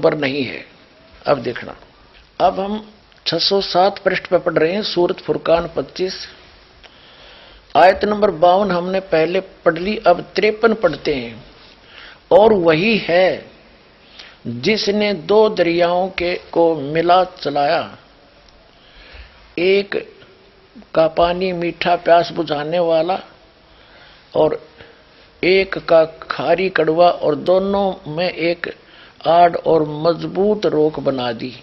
पर नहीं है। अब देखना, अब हम 607 पृष्ठ पर पढ़ रहे हैं सूरत फुरकान 25 आयत नंबर 52 हमने पहले पढ़ ली, अब 53 पढ़ते हैं। और वही है जिसने दो दरियाओं के को मिला चलाया, एक का पानी मीठा प्यास बुझाने वाला और एक का खारी कड़वा, और दोनों में एक आड़ और मजबूत रोक बना दी।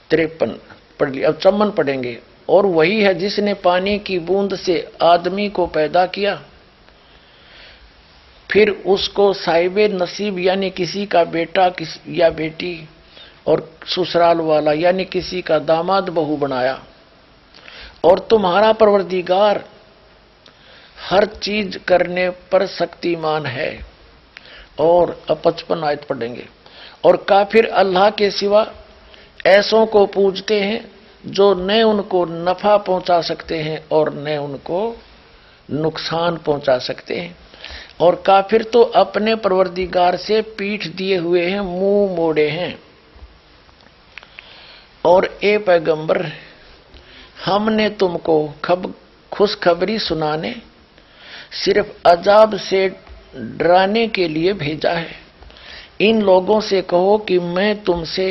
53 पढ़ लिया, अब 54 पढ़ेंगे। और वही है जिसने पानी की बूंद से आदमी को पैदा किया, फिर उसको साहिबे नसीब यानी किसी का बेटा या बेटी और ससुराल वाला यानी किसी का दामाद बहू बनाया। और तुम्हारा परवरदिगार हर चीज करने पर शक्तिमान है। और अब 55 आयत पढ़ेंगे। और काफिर अल्लाह के सिवा ऐसों को पूजते हैं जो न उनको नफा पहुंचा सकते हैं और न उनको नुकसान पहुंचा सकते हैं। और काफिर तो अपने परवरदिगार से पीठ दिए हुए हैं, मुंह मोड़े हैं। और ए पैगंबर, हमने तुमको खुशखबरी सुनाने, सिर्फ अजाब से डराने के लिए भेजा है। इन लोगों से कहो कि मैं तुमसे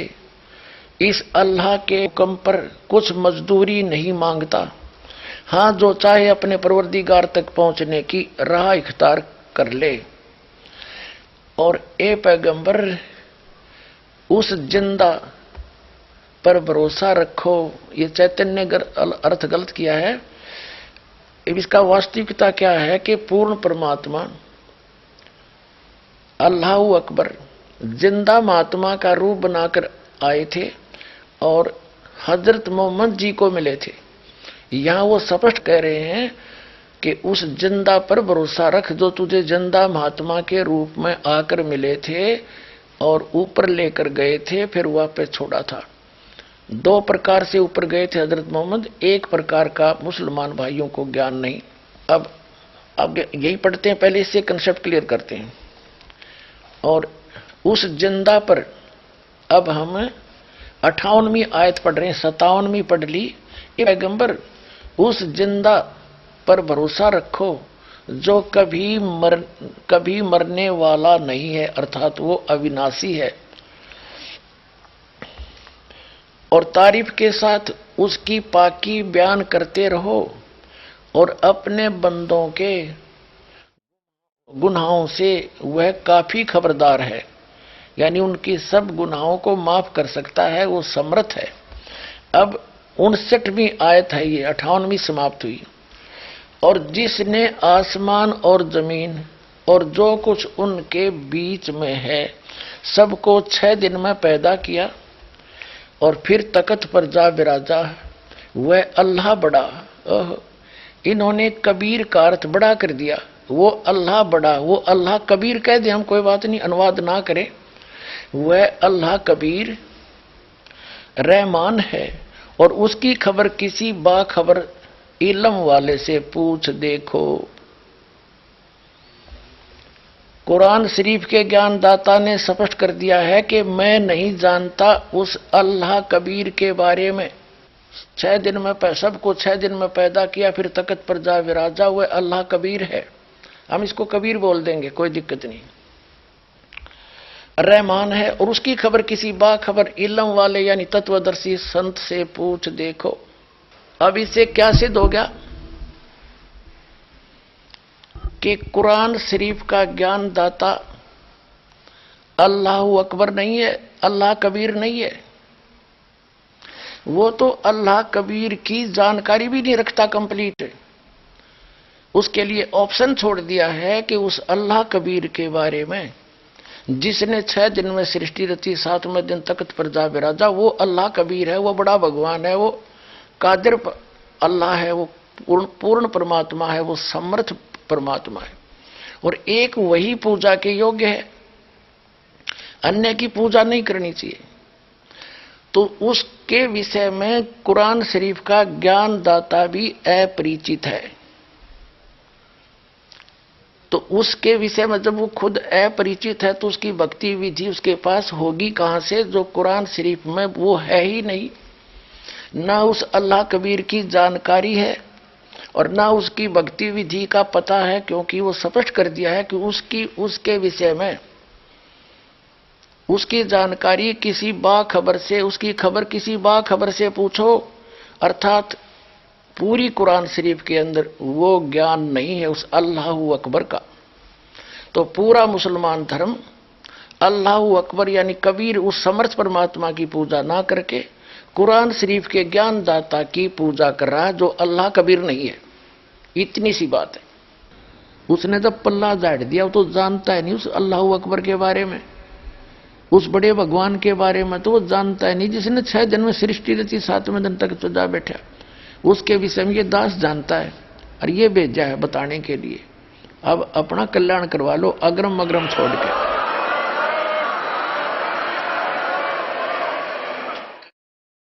इस अल्लाह के हुक्म पर कुछ मजदूरी नहीं मांगता। हाँ, जो चाहे अपने परवरदिगार तक पहुंचने की राह इख्तियार कर ले। और ए पैगंबर, उस जिंदा पर भरोसा रखो। ये चैतन्य अर्थ गलत किया है। इसका वास्तविकता क्या है कि पूर्ण परमात्मा अल्लाह अकबर जिंदा महात्मा का रूप बनाकर आए थे और हजरत मोहम्मद जी को मिले थे। यहां वो स्पष्ट कह रहे हैं कि उस जिंदा पर भरोसा रख जो तुझे जिंदा महात्मा के रूप में आकर मिले थे और ऊपर लेकर गए थे, फिर वापस छोड़ा था। दो प्रकार से ऊपर गए थे हजरत मोहम्मद, एक प्रकार का मुसलमान भाइयों को ज्ञान नहीं। अब यही पढ़ते हैं, पहले इससे कंसेप्ट क्लियर करते हैं। और उस जिंदा पर अब हम 58वीं आयत पढ़ रहे हैं, 57वीं पढ़ ली। ये पैगंबर, उस जिंदा पर भरोसा रखो जो कभी मरने वाला नहीं है, अर्थात वो अविनाशी है। और तारीफ के साथ उसकी पाकी बयान करते रहो और अपने बंदों के गुनाहों से वह काफी खबरदार है, यानी उनकी सब गुनाहों को माफ कर सकता है, वो समर्थ है। अब 59वीं आयत है, ये 58वीं समाप्त हुई। और जिसने आसमान और जमीन और जो कुछ उनके बीच में है सबको 6 दिन में पैदा किया और फिर तख्त पर जा विराजा, वह अल्लाह बड़ा। इन्होंने कबीर का अर्थ बड़ा कर दिया। वो अल्लाह बड़ा, वो अल्लाह कबीर कह दे, हम कोई बात नहीं, अनुवाद ना करें। वह अल्लाह कबीर रहमान है और उसकी खबर किसी बाखबर इल्म वाले से पूछ देखो। कुरान शरीफ के ज्ञानदाता ने स्पष्ट कर दिया है कि मैं नहीं जानता उस अल्लाह कबीर के बारे में। 6 दिन में सबको 6 दिन में पैदा किया, फिर तख्त पर जा विराजा, हुए अल्लाह कबीर है। हम इसको कबीर बोल देंगे, कोई दिक्कत नहीं। रहमान है और उसकी खबर किसी बाखबर इल्म वाले यानी तत्वदर्शी संत से पूछ देखो। अब इससे क्या सिद्ध हो गया कि कुरान शरीफ का ज्ञानदाता अल्लाह अकबर नहीं है, अल्लाह कबीर नहीं है। वो तो अल्लाह कबीर की जानकारी भी नहीं रखता कंप्लीट। उसके लिए ऑप्शन छोड़ दिया है कि उस अल्लाह कबीर के बारे में जिसने 6 दिन में सृष्टि रची, 7वें दिन तख्त पर जा विराजा, वो अल्लाह कबीर है, वो बड़ा भगवान है, वो कादिर अल्लाह है, वो पूर्ण परमात्मा है, वो समर्थ परमात्मा है और एक वही पूजा के योग्य है, अन्य की पूजा नहीं करनी चाहिए। तो उसके विषय में कुरान शरीफ का ज्ञानदाता भी अपरिचित है। تو اس کے विषय में जब वो खुद अपरिचित है तो उसकी भक्ति विधि उसके पास होगी कहां से, जो कुरान शरीफ में वो है ही नहीं। ना उस अल्लाह कबीर की जानकारी है और ना उसकी भक्ति विधि का पता है, क्योंकि वो स्पष्ट कर दिया है कि उसके विषय में उसकी जानकारी किसी बाखबर से, उसकी खबर किसी बाखबर से पूछो, अर्थात पूरी कुरान शरीफ के अंदर वो ज्ञान नहीं है उस अल्लाह अकबर का। तो पूरा मुसलमान धर्म अल्लाह अकबर यानी कबीर उस समर्थ परमात्मा की पूजा ना करके कुरान शरीफ के ज्ञान दाता की पूजा कर रहा है, जो अल्लाह कबीर नहीं है। इतनी सी बात है। उसने जब पल्ला झाड़ दिया, वो तो जानता है नहीं उस अल्लाह अकबर के बारे में, उस बड़े भगवान के बारे में तो वो जानता है नहीं, जिसने 6 दिन में सृष्टि रची, 7वें दिन तक सजा बैठा, उसके विषय में ये दास जानता है और ये भेजा है बताने के लिए। अब अपना कल्याण करवा लो अग्रम अग्रम छोड़ के।